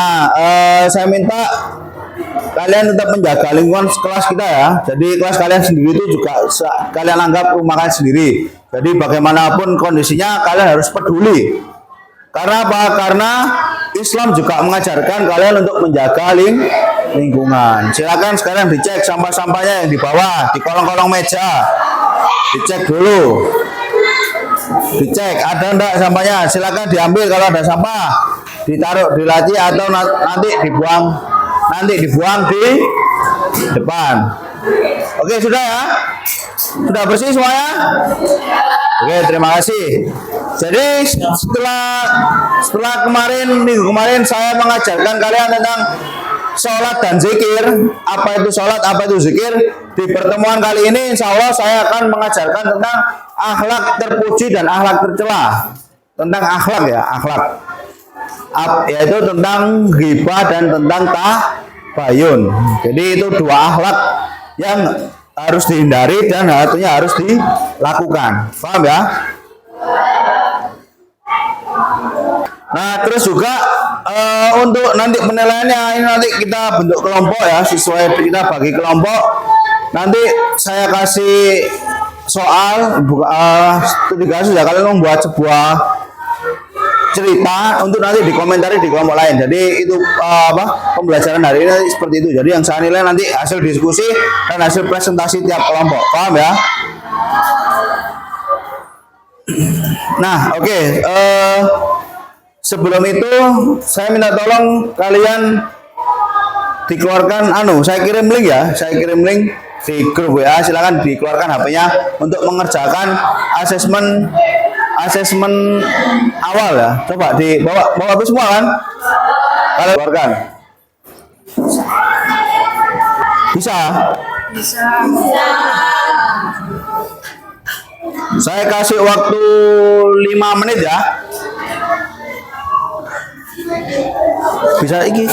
Nah, saya minta kalian tetap menjaga lingkungan kelas kita ya. Jadi kelas kalian sendiri itu juga kalian anggap rumah kalian sendiri. Jadi bagaimanapun kondisinya kalian harus peduli. Karena apa? Karena Islam juga mengajarkan kalian untuk menjaga lingkungan. Silakan sekarang dicek sampah-sampahnya yang di bawah, di kolong-kolong meja. Dicek dulu. Dicek ada enggak sampahnya. Silakan diambil kalau ada sampah. Ditaruh di laci atau nanti dibuang di depan. Oke, sudah ya? Sudah bersih semuanya? Oke, terima kasih. Jadi setelah minggu kemarin saya mengajarkan kalian tentang sholat dan zikir. Apa itu sholat, apa itu zikir? Di pertemuan kali ini insya Allah saya akan mengajarkan tentang akhlak terpuji dan akhlak tercela. Tentang akhlak ya, akhlak. Yaitu tentang ghibah dan tentang tabayun. Jadi itu dua akhlak yang harus dihindari dan harusnya harus dilakukan. Paham ya? Nah, terus juga untuk nanti penilaiannya ini nanti kita bentuk kelompok ya, sesuai kita bagi kelompok. Nanti saya kasih soal studi kasus ya, kalian membuat sebuah cerita untuk nanti dikomentari di kelompok lain. Jadi itu pembelajaran hari ini seperti itu. Jadi yang saya nilai nanti hasil diskusi dan hasil presentasi tiap kelompok. Paham ya? Nah, oke. Sebelum itu saya minta tolong kalian dikeluarkan saya kirim link ya. Saya kirim link di grup WA. Silakan dikeluarkan HP-nya untuk mengerjakan asesmen awal ya. Coba bawa HP semua kan? Kalian keluarkan. Bisa? Bisa. Saya kasih waktu 5 menit ya. Bisa iki.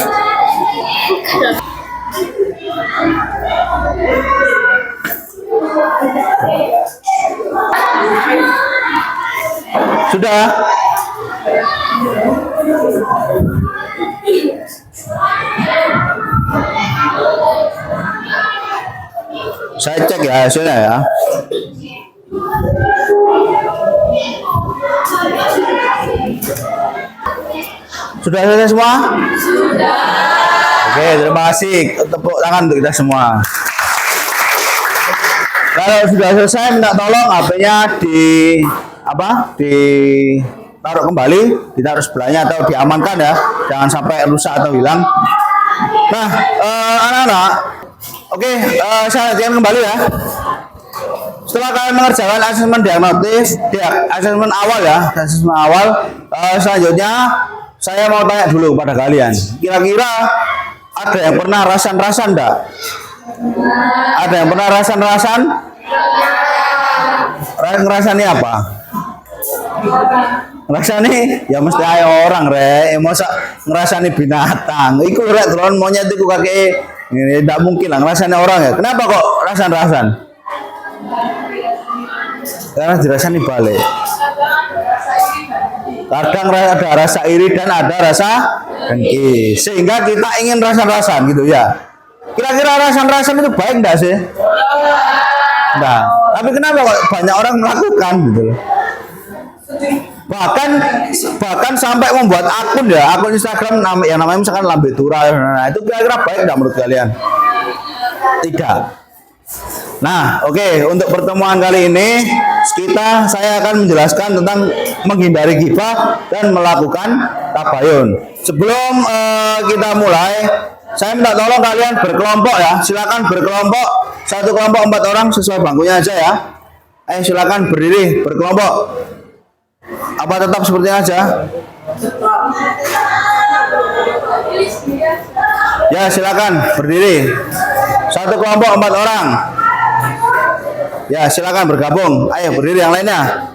Sudah. Saya cek ya hasilnya ya. Sudah selesai semua? Sudah. Oke, terima kasih. Tepuk tangan untuk kita semua. Kalau sudah selesai, minta tolong HP-nya ditaruh kembali, ditaruh sebelahnya atau diamankan ya, jangan sampai rusak atau hilang. Nah, anak-anak, oke, saya lanjutkan kembali ya. Setelah kalian mengerjakan asesmen diagnosis, asesmen awal ya, selanjutnya saya mau tanya dulu pada kalian, kira-kira ada yang pernah rasan-rasan enggak? Ada yang pernah rasan-rasan? Ngerasani apa? Ngerasani ya mesti ayo orang masa ngerasani binatang. Iku rek drone monyet iku kakek ini tidak mungkin lah ngerasani orang ya. Kenapa kok rasan-rasan? Karena dirasani balik. Kadang ada rasa iri dan ada rasa dengki, sehingga kita ingin rasan-rasan gitu ya. Kira-kira rasan-rasan itu baik enggak sih? Nah, tapi kenapa kok banyak orang melakukan gitu? Bahkan sampai membuat akun Instagram yang namanya misalkan Lambe Tura. Nah, itu kira-kira baik enggak menurut kalian? Tidak. Nah, oke, untuk pertemuan kali ini saya akan menjelaskan tentang menghindari ghibah dan melakukan tabayun. Sebelum kita mulai, saya minta tolong kalian berkelompok ya. Silakan berkelompok, satu kelompok 4 orang sesuai bangkunya aja ya. Silakan berdiri berkelompok. Apa tetap seperti aja? Ya, silakan berdiri. Satu kelompok 4 orang. Ya, silakan bergabung. Ayo berdiri yang lainnya.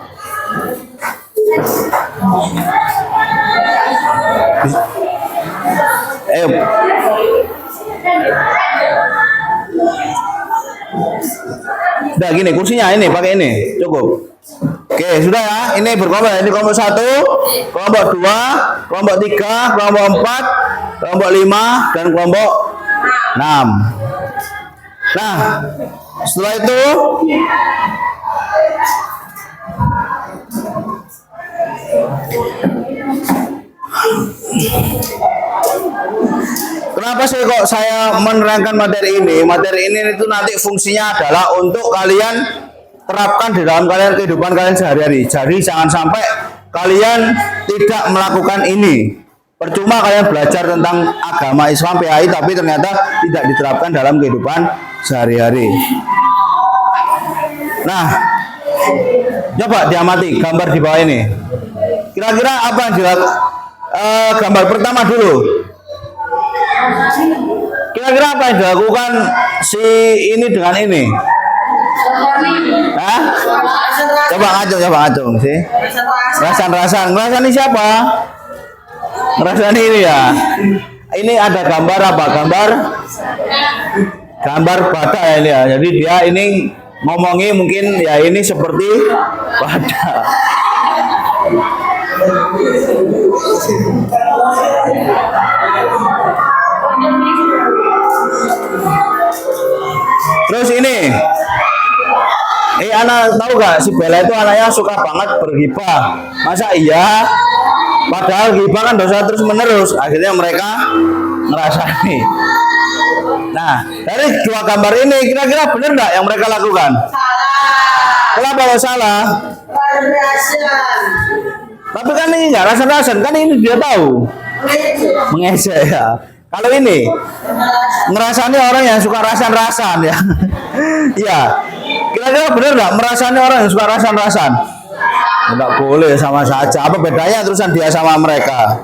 Ayo. Udah gini kursinya ini pakai ini cukup. Oke, sudah ya. Ini berkelompok. Ini kelompok 1, kelompok 2, kelompok 3, kelompok 4, kelompok 5 dan kelompok 6. Nah, setelah itu kenapa sih kok saya menerangkan materi ini? Materi ini itu nanti fungsinya adalah untuk kalian terapkan di dalam kalian kehidupan kalian sehari-hari. Jadi jangan sampai kalian tidak melakukan ini. Percuma kalian belajar tentang agama Islam PAI tapi ternyata tidak diterapkan dalam kehidupan sehari-hari. Nah, coba diamati gambar di bawah ini. Kira-kira apa yang dilakukan? Gambar pertama dulu. Kira-kira apa yang dilakukan si ini dengan ini? Hah? Coba ngacung sih. Rasan. Ngerasan ini siapa? Ngerasan ini ya. Ini ada gambar apa? Gambar badak ya ini ya. Jadi dia ini ngomongi mungkin ya ini seperti badak. Terus ini anak tahu gak si Bella itu anaknya suka banget bergibah. Masa iya? Padahal gibah kan dosa terus menerus. Akhirnya mereka ngerasani. Nah, dari dua gambar ini kira-kira benar nggak yang mereka lakukan? Salah. Kenapa kalau salah? Tapi kan ini nggak rasan-rasan, kan ini dia tahu. Mengejek ya. Kalau ini ngerasani orang yang suka rasan-rasan ya. Iya. Kira-kira benar nggak merasani orang yang suka rasan-rasan? Tidak boleh, sama saja. Apa bedanya terusan dia sama mereka?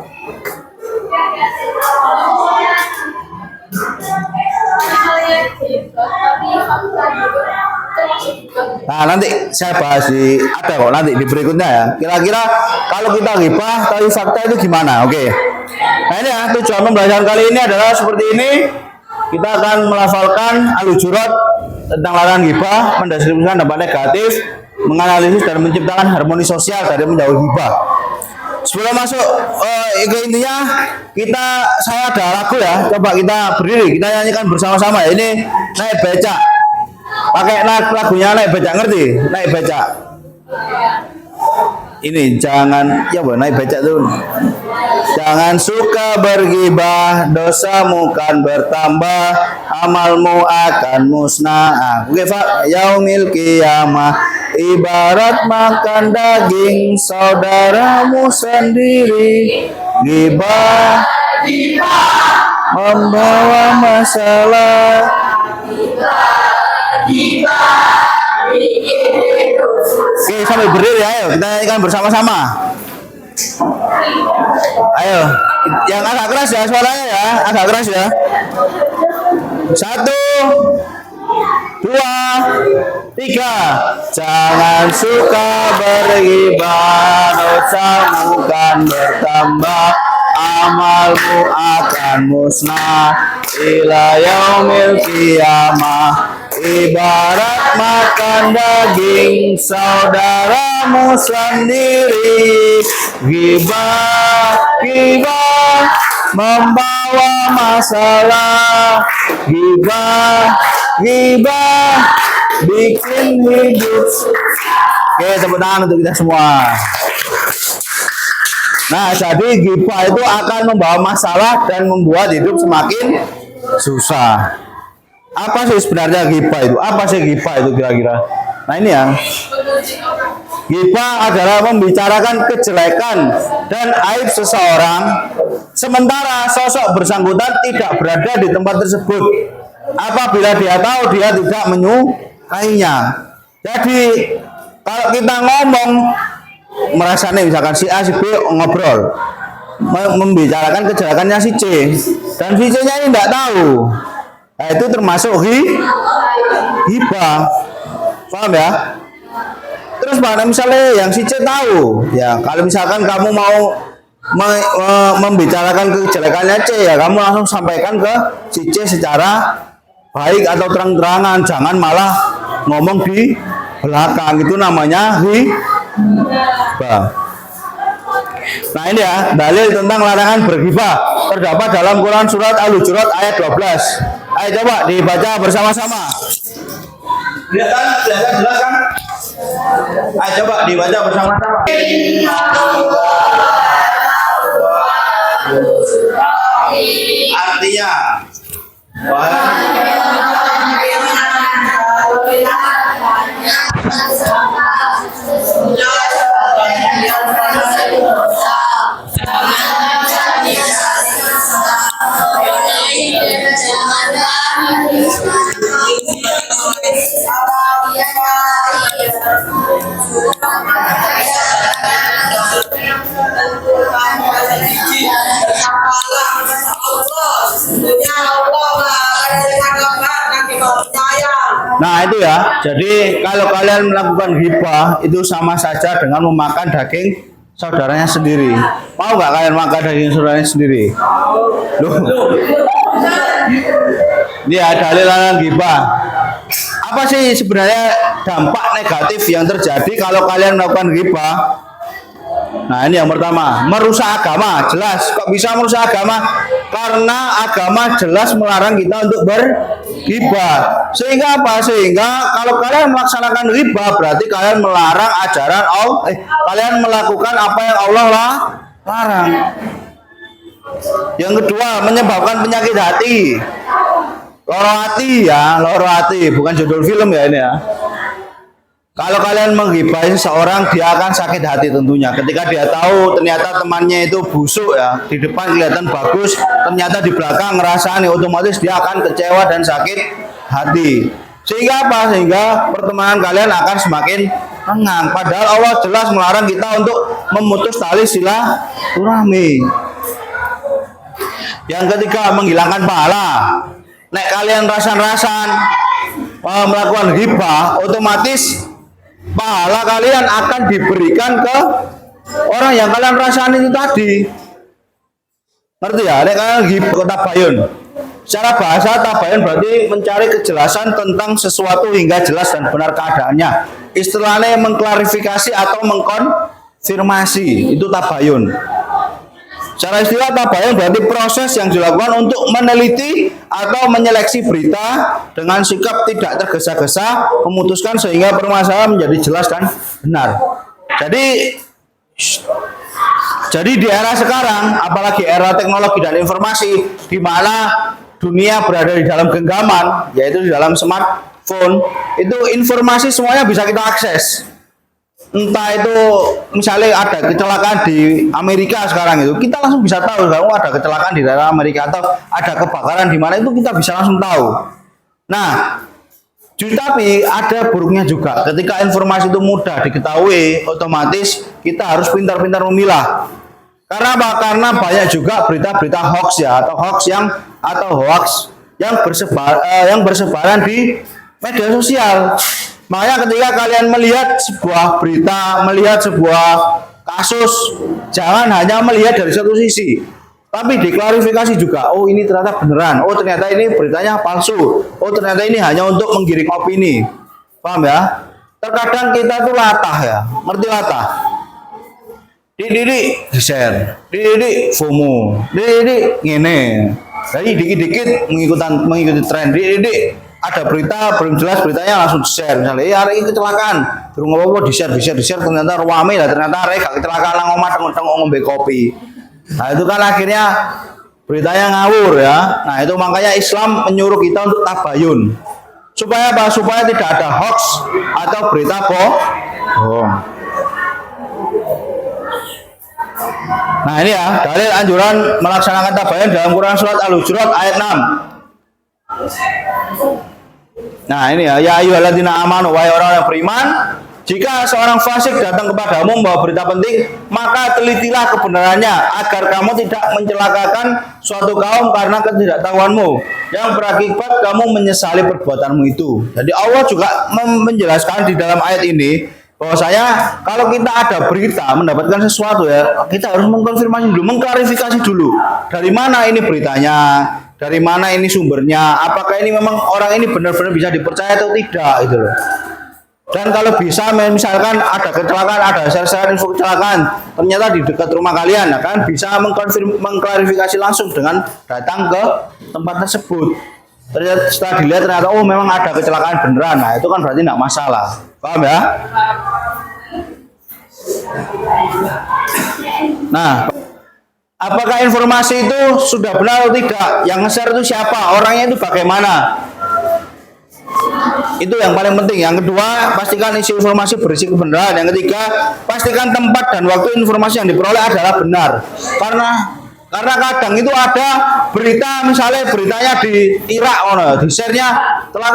Nah nanti saya bahas ada kok nanti di berikutnya ya. Kira-kira kalau kita ghibah tapi fakta itu gimana? Oke. Nah ini ya tujuan pembelajaran kali ini adalah seperti ini. Kita akan melafalkan al-hujurat tentang larangan ghibah, mendistribusikan dampak negatif, menganalisis dan menciptakan harmoni sosial dari menjauhi ghibah. Sebelum masuk ke intinya, saya ada lagu ya. Coba kita berdiri, kita nyanyikan bersama-sama ya. Ini naik becak. Pakai lagunya naik becak, ngerti? Naik becak. Ini jangan ya naik becak tuh. Jangan suka bergibah, dosamu kan bertambah, amalmu akan musnah. Oke, Pak. Yaumil qiyamah ibarat makan daging saudaramu sendiri. Gibah membawa masalah. Oke, sambil berdiri ayo kita nyanyikan bersama-sama. Ayo, yang agak keras ya suaranya ya, agak keras ya. 1, 2, 3. Jangan suka bergibah, dosamu kan bertambah, amalmu akan musnah ila yaumil qiyamah. Ibarat makan daging saudaramu sendiri. Gibah membawa masalah. Gibah bikin hidup. Oke, tepuk tangan untuk kita semua. Nah, jadi gibah itu akan membawa masalah dan membuat hidup semakin susah. Apa sih sebenarnya gibah itu? Apa sih gibah itu kira-kira? Nah ini ya, gibah adalah membicarakan kejelekan dan aib seseorang, sementara sosok bersangkutan tidak berada di tempat tersebut. Apabila dia tahu dia tidak menyukainya. Jadi kalau kita ngomong merasanya misalkan si A si B ngobrol membicarakan kejelekannya si C dan si C nya ini tidak tahu. Nah, itu termasuk gibah. Paham ya? Terus mana misalnya yang si C tahu, ya kalau misalkan kamu mau membicarakan kejelekannya C, ya kamu langsung sampaikan ke si C secara baik atau terang-terangan, jangan malah ngomong di belakang. Itu namanya gibah. Nah ini ya, dalil tentang larangan berghibah terdapat dalam Quran surat Al-Hujurat ayat 12. Ayo coba dibaca bersama-sama. Kelihatan jelas kan? Ayo coba dibaca bersama-sama. Artinya, nah itu ya, jadi kalau kalian melakukan ghibah itu sama saja dengan memakan daging saudaranya sendiri. Mau nggak kalian makan daging saudaranya sendiri? Loh. Ini ya dalil larangan ghibah. Apa sih sebenarnya dampak negatif yang terjadi kalau kalian melakukan ghibah? Nah ini yang pertama, merusak agama. Jelas, kok bisa merusak agama? Karena agama jelas melarang kita untuk berghibah. Sehingga apa? Sehingga kalau kalian melaksanakan ghibah berarti kalian melarang ajaran Allah. Kalian melakukan apa yang Allah larang. Yang kedua, menyebabkan penyakit hati. Loro hati ya, loro hati, bukan judul film ya ini ya. Kalau kalian menggibahi seseorang, dia akan sakit hati tentunya. Ketika dia tahu ternyata temannya itu busuk ya, di depan kelihatan bagus, ternyata di belakang ngerasani, otomatis dia akan kecewa dan sakit hati. Sehingga apa? Sehingga pertemanan kalian akan semakin lengang. Padahal Allah jelas melarang kita untuk memutus tali silaturahmi. Yang ketiga, menghilangkan pahala. Nek kalian rasan-rasan melakukan ghibah, otomatis pahala kalian akan diberikan ke orang yang kalian rasain itu tadi. Ngerti ya? Nek kalian ghibah tabayun. Secara bahasa tabayun berarti mencari kejelasan tentang sesuatu hingga jelas dan benar keadaannya. Istilahnya mengklarifikasi atau mengkonfirmasi, itu tabayun. Secara istilah tabayun berarti proses yang dilakukan untuk meneliti atau menyeleksi berita dengan sikap tidak tergesa-gesa, memutuskan sehingga permasalahan menjadi jelas dan benar. Jadi di era sekarang, apalagi era teknologi dan informasi, di mana dunia berada di dalam genggaman, yaitu di dalam smartphone, itu informasi semuanya bisa kita akses. Entah itu misalnya ada kecelakaan di Amerika sekarang itu, kita langsung bisa tahu kalau ada kecelakaan di daerah Amerika atau ada kebakaran di mana, itu kita bisa langsung tahu. Nah, tapi ada buruknya juga. Ketika informasi itu mudah diketahui, otomatis kita harus pintar-pintar memilah. Karena apa? Karena banyak juga berita-berita hoax ya, atau hoax yang bersebaran di media sosial. Makanya ketika kalian melihat sebuah berita, melihat sebuah kasus, jangan hanya melihat dari satu sisi, tapi diklarifikasi juga. Oh ini ternyata beneran, oh ternyata ini beritanya palsu, oh ternyata ini hanya untuk menggiring opini. Paham ya? Terkadang kita tuh latah ya, ngerti latah? Dididik di-share, dididik FOMO, dididik ngene. Jadi dikit-dikit mengikuti tren, dididik ada berita belum jelas, beritanya langsung di-share. Misalnya hari ini kecelakaan, belum apa-apa di-share, ternyata ruame lah, ternyata hari gak kecelakaan lah ngombe kopi. Nah itu kan akhirnya beritanya ngawur ya. Nah itu makanya Islam menyuruh kita untuk tabayun. Supaya apa? Supaya tidak ada hoax atau berita bohong. Nah ini ya, dalil anjuran melaksanakan tabayun dalam Quran surat Al-Hujurat ayat 6. Nah ini ya ayyuhalladzina amanu, wahai orang yang beriman, jika seorang fasik datang kepadamu membawa berita penting, maka telitilah kebenarannya agar kamu tidak mencelakakan suatu kaum karena ketidaktahuanmu yang berakibat kamu menyesali perbuatanmu itu. Jadi Allah juga menjelaskan di dalam ayat ini bahwasanya kalau kita ada berita mendapatkan sesuatu ya, kita harus mengkonfirmasi dulu, mengklarifikasi dulu dari mana ini beritanya, dari mana ini sumbernya, apakah ini memang orang ini benar-benar bisa dipercaya atau tidak, gitu loh. Dan kalau bisa misalkan ada kecelakaan, ada share-share info kecelakaan, ternyata di dekat rumah kalian, nah, kan bisa mengklarifikasi langsung dengan datang ke tempat tersebut. Ternyata setelah dilihat ternyata oh memang ada kecelakaan beneran, nah itu kan berarti tidak masalah, paham ya? Nah, apakah informasi itu sudah benar atau tidak? Yang nge-share itu siapa? Orangnya itu bagaimana? Itu yang paling penting. Yang kedua, pastikan isi informasi berisi kebenaran. Yang ketiga, pastikan tempat dan waktu informasi yang diperoleh adalah benar. Karena kadang itu ada berita, misalnya beritanya di Irak, di share-nya telah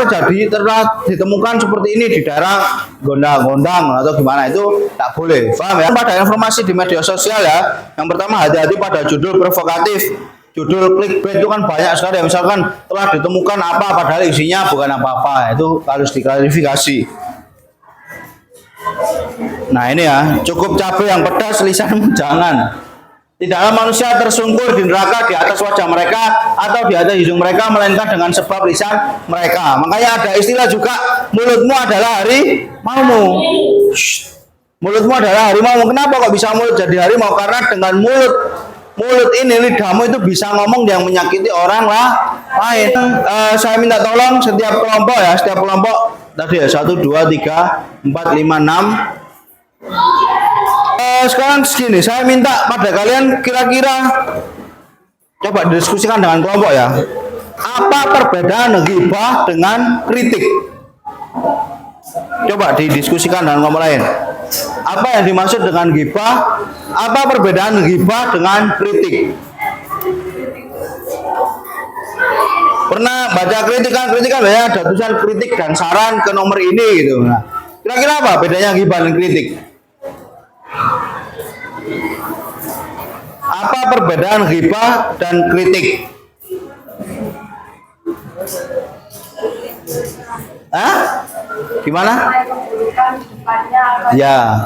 ditemukan seperti ini di daerah Gondang atau gimana, itu tak boleh. Paham ya? Pada informasi di media sosial ya. Yang pertama, hati-hati pada judul provokatif. Judul clickbait itu kan banyak sekali ya. Misalkan telah ditemukan apa padahal isinya bukan apa-apa, itu harus diklarifikasi. Nah ini ya, cukup cabai yang pedas lisanmu jangan. Tidaklah manusia tersungkur di neraka di atas wajah mereka atau di atas hidung mereka, melainkan dengan sebab lisan mereka. Makanya ada istilah juga, mulutmu adalah harimaumu. Mulutmu adalah harimau. Kenapa kok bisa mulut jadi harimau? Karena dengan mulut ini, lidahmu itu bisa ngomong yang menyakiti orang lain. Saya minta tolong setiap kelompok ya, setiap kelompok tadi ya 1, 2, 3, 4, 5, 6. Sekarang segini, saya minta pada kalian kira-kira coba didiskusikan dengan kelompok ya. Apa perbedaan ghibah dengan kritik? Coba didiskusikan dengan kelompok lain. Apa yang dimaksud dengan ghibah? Apa perbedaan ghibah dengan kritik? Pernah baca kritikan ya, ada tulisan kritik dan saran ke nomor ini gitu. Nah, kira-kira apa bedanya ghibah dan kritik? Apa perbedaan ghibah dan kritik? Hah? Gimana? Ya.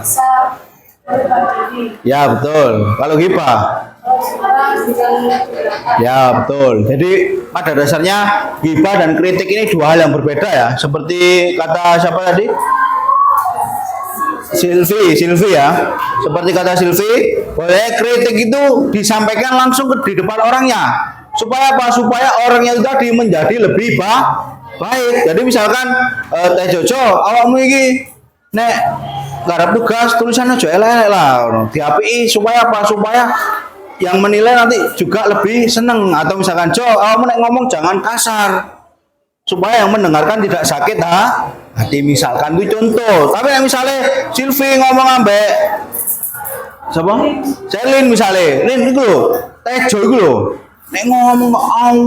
Ya betul. Kalau ghibah? Ya betul. Jadi pada dasarnya ghibah dan kritik ini dua hal yang berbeda ya. Seperti kata siapa tadi? Silvi ya. Seperti kata Silvi, boleh kritik itu disampaikan langsung di depan orangnya. Supaya apa? Supaya orangnya itu tadi menjadi lebih baik. Jadi misalkan Teh Jojo, awakmu iki nek garap tugas tulisannya aja elek lah. Diapii supaya apa? Supaya yang menilai nanti juga lebih seneng. Atau misalkan Jo, awakmu nek ngomong jangan kasar. Supaya yang mendengarkan tidak sakit hati, misalkan itu contoh. Tapi misalnya Silvi ngomong ambek siapa? Selin misalnya, Lin itu loh, Tejo itu loh, nek ngomong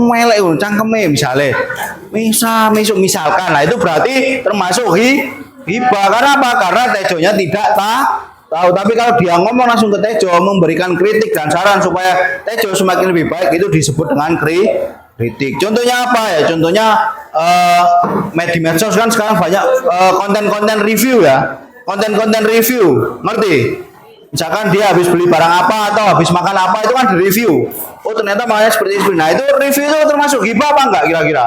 melek itu cangkeme misalnya, misalkan, nah itu berarti termasuk ghibah. Karena apa? Karena Tejonya tidak tahu. Tapi kalau dia ngomong langsung ke Tejo, memberikan kritik dan saran supaya Tejo semakin lebih baik, itu disebut dengan kritik. Contohnya apa ya? Contohnya di medsos kan sekarang banyak konten-konten review ya, konten-konten review, ngerti? Misalkan dia habis beli barang apa atau habis makan apa, itu kan di review. Oh ternyata makanya seperti itu. Nah itu review itu termasuk ghibah apa enggak kira-kira?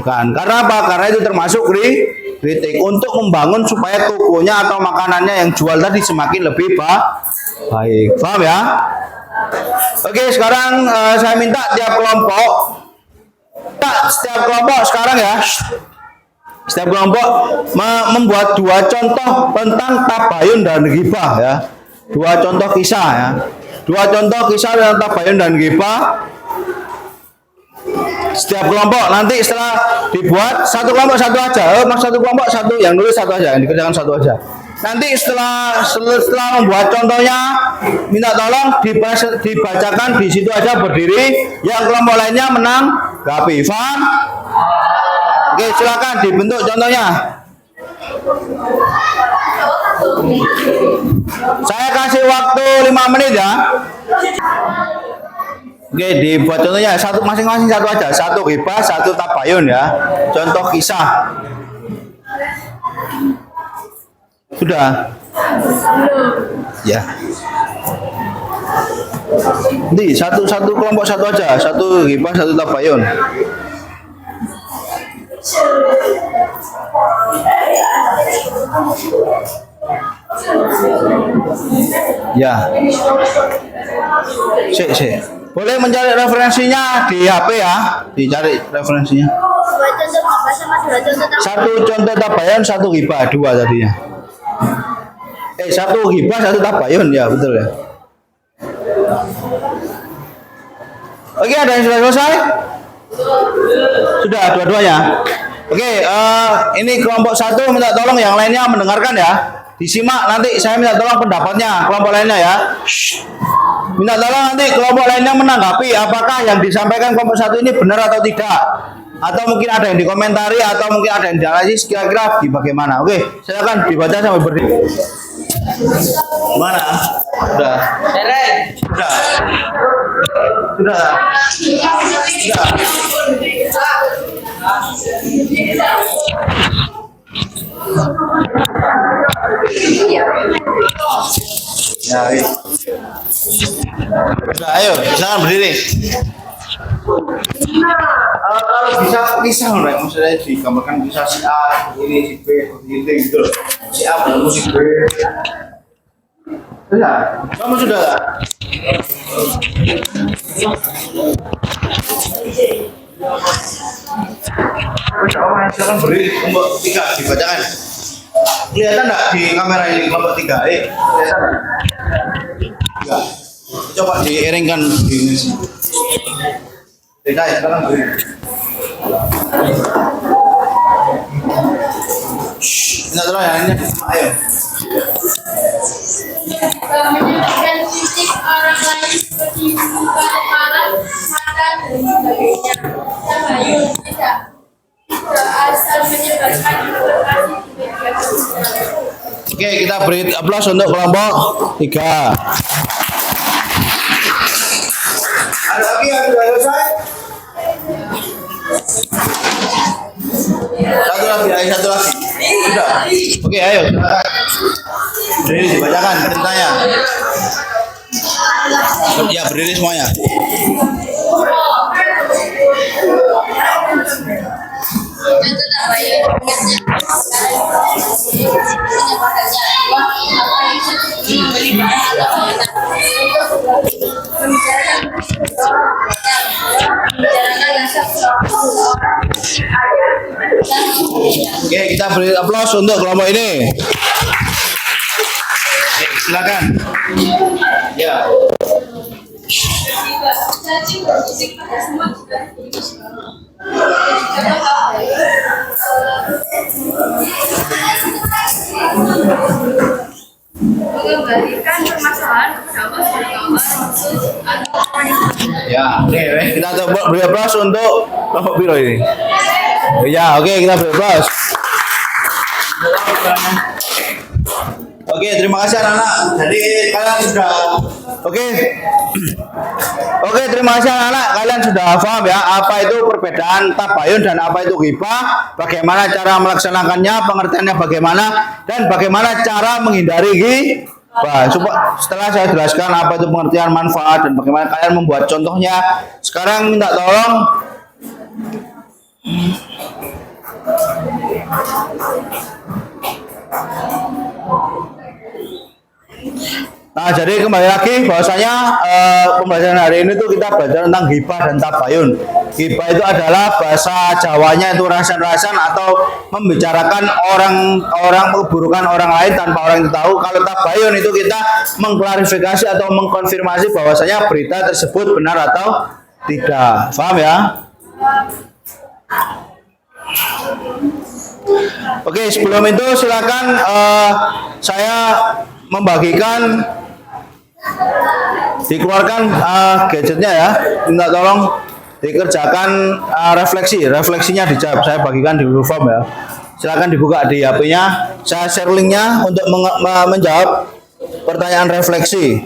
Bukan. Karena apa? Karena itu termasuk kritik untuk membangun supaya tokonya atau makanannya yang jual tadi semakin lebih baik. Paham ya? Oke, sekarang saya minta setiap kelompok sekarang ya, setiap kelompok membuat dua contoh tentang tabayun dan ghibah ya, dua contoh kisah ya, tentang tabayun dan ghibah. Setiap kelompok nanti setelah dibuat satu kelompok satu aja, satu kelompok satu, yang nulis satu aja, yang dikerjakan satu aja. Nanti setelah membuat contohnya, minta tolong dibacakan di situ aja berdiri, yang kelompok lainnya menanggapi. Paham? Oke, silakan dibentuk contohnya. Saya kasih waktu 5 menit ya. Oke, dibuat contohnya masing-masing satu aja, satu ghibah, satu tabayun ya. Contoh kisah. Sudah? Ya. Nanti satu kelompok satu aja, satu ghibah, satu tabayun. Ya. Sik. Boleh mencari referensinya di HP ya, dicari referensinya. Dua contoh giba sama dua contoh tabayun. Satu contoh tabayun, satu ghibah, dua tadinya. Satu ghibah, satu tabayun, ya betul ya. Oke, ada yang sudah selesai? Sudah, dua-duanya. Oke, ini kelompok satu minta tolong yang lainnya mendengarkan ya. Disimak, nanti saya minta tolong pendapatnya kelompok lainnya ya. Shh. Minta tolong nanti kelompok lainnya menanggapi apakah yang disampaikan kelompok satu ini benar atau tidak. Atau mungkin ada yang dikomentari atau mungkin ada yang dianalisis kira-kira bagaimana. Oke, silakan dibaca sampai berdiri. Mana? Sudah. Sudah. Sudah. Ya, sudah, ayo, silakan berdiri. Kalau bisa kisah, maksudnya digambarkan bisa si A, ini si B, ini gitu. Si A bertemu si B. Sudah, kamu sudah. Silakan beri kelompok 3 dibacakan. Kelihatan enggak di kamera ini kelompok 3? Kelihatan enggak? Coba diiringkan di sini. Silakan beri. Minta tolong yang ini. Ayo. Menyebabkan kritik orang lain seperti buka kepala, mata, dan sebagainya. Tabayun tidak asal menyebarkan informasi di media sosial. Oke, kita beri aplaus untuk kelompok 3. Ada lagi yang sudah selesai? Satu lagi. Sudah. Oke, ayo. Berdiri dibacakan ceritanya. Ya, berdiri semuanya. Itu tabayun menyebarkannya uang apa yang membeli barang atau menjalankan dasar Oke, kita beri aplaus untuk kelompok ini. Oke, silakan. Ya. cacing berfisik pada semua juga mengembalikan permasalahan bersama dari gambar Ya, oke, kita coba beri aplaus untuk kelompok biru ini. Ya, oke, kita beri aplaus. Oke, terima kasih anak-anak. Jadi kalian sudah Oke, terima kasih anak-anak. Kalian sudah paham ya apa itu perbedaan tabayun dan apa itu ghibah, bagaimana cara melaksanakannya, pengertiannya bagaimana, dan bagaimana cara menghindari ghibah. Setelah saya jelaskan apa itu pengertian, manfaat, dan bagaimana kalian membuat contohnya, sekarang minta tolong Nah, jadi kembali lagi bahwasanya pembelajaran hari ini tuh kita belajar tentang ghibah dan tabayun. Ghibah itu adalah bahasa Jawanya itu rasan-rasan atau membicarakan orang keburukan orang lain tanpa orang itu tahu. Kalau tabayun itu kita mengklarifikasi atau mengkonfirmasi bahwasanya berita tersebut benar atau tidak. Paham ya? Oke, sebelum itu silakan saya membagikan dikeluarkan gadgetnya ya, minta tolong dikerjakan refleksinya dijawab. Saya bagikan di Google Form ya, silakan dibuka di HP-nya, saya share linknya untuk menjawab pertanyaan refleksi.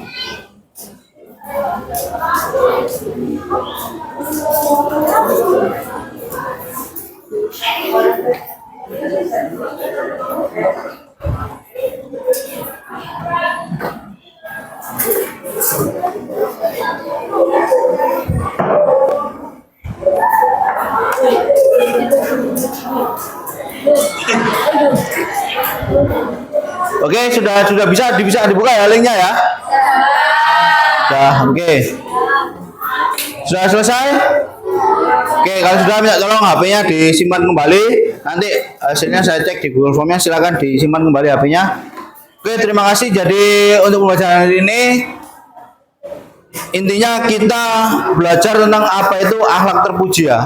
Oke, sudah bisa dibuka ya linknya ya. Sudah, oke. Sudah selesai? Oke, kalau sudah minta tolong HP-nya disimpan kembali. Nanti hasilnya saya cek di Google Form-nya, silakan disimpan kembali HP-nya. Oke, terima kasih. Jadi untuk pembelajaran hari ini intinya kita belajar tentang apa itu akhlak terpuji ya.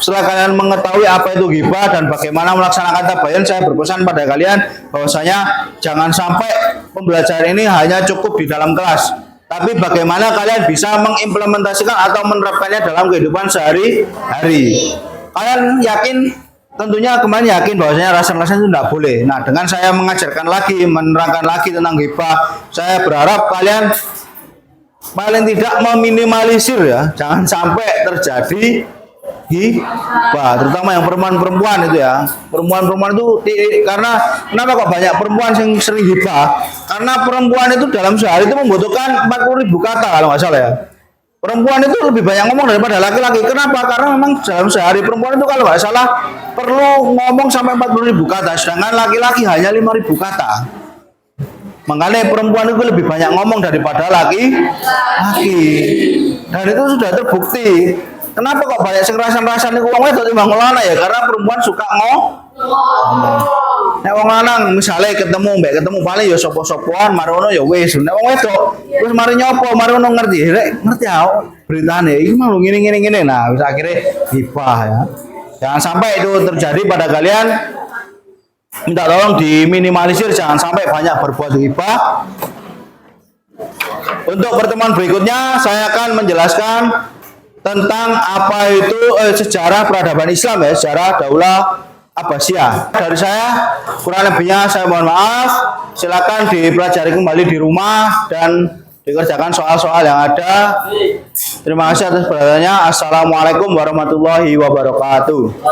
Setelah kalian mengetahui apa itu ghibah dan bagaimana melaksanakan tabayun, saya berpesan pada kalian bahwasanya jangan sampai pembelajaran ini hanya cukup di dalam kelas, tapi bagaimana kalian bisa mengimplementasikan atau menerapkannya dalam kehidupan sehari-hari. Kalian yakin, tentunya kemarin yakin bahwasanya rasan-rasan itu tidak boleh. Nah, dengan saya mengajarkan lagi, menerangkan lagi tentang ghibah, saya berharap kalian paling tidak meminimalisir ya, jangan sampai terjadi ghibah, terutama yang perempuan-perempuan itu ya. Perempuan-perempuan itu karena kenapa kok banyak perempuan yang sering ghibah? Karena perempuan itu dalam sehari itu membutuhkan 40.000 kata kalau nggak salah ya. Perempuan itu lebih banyak ngomong daripada laki-laki. Kenapa? Karena memang dalam sehari perempuan itu kalau nggak salah perlu ngomong sampai 40.000 kata, sedangkan laki-laki hanya 5.000 kata. Makanya perempuan itu lebih banyak ngomong daripada laki-laki. Dan itu sudah terbukti. Kenapa kok banyak sing rasan-rasan niku wong wedok timbang lanang ya? Karena perempuan suka ngomong. Nek wong lanang misale ketemu paling ya sapa-sapaan marono ya wis. Nek wong wedok wis mari nyopo, marono ngerti. Rek ngerti ya beritane iki mau ngene. Nah, wis akhirnya ghibah ya. Jangan sampai itu terjadi pada kalian. Minta tolong diminimalisir, jangan sampai banyak berbuat ghibah. Untuk pertemuan berikutnya saya akan menjelaskan tentang apa itu sejarah peradaban Islam ya, sejarah Daulah Abbasiyah. Dari saya kurang lebihnya saya mohon maaf. Silakan dipelajari kembali di rumah dan dikerjakan soal-soal yang ada. Terima kasih atas perhatiannya. Assalamualaikum warahmatullahi wabarakatuh.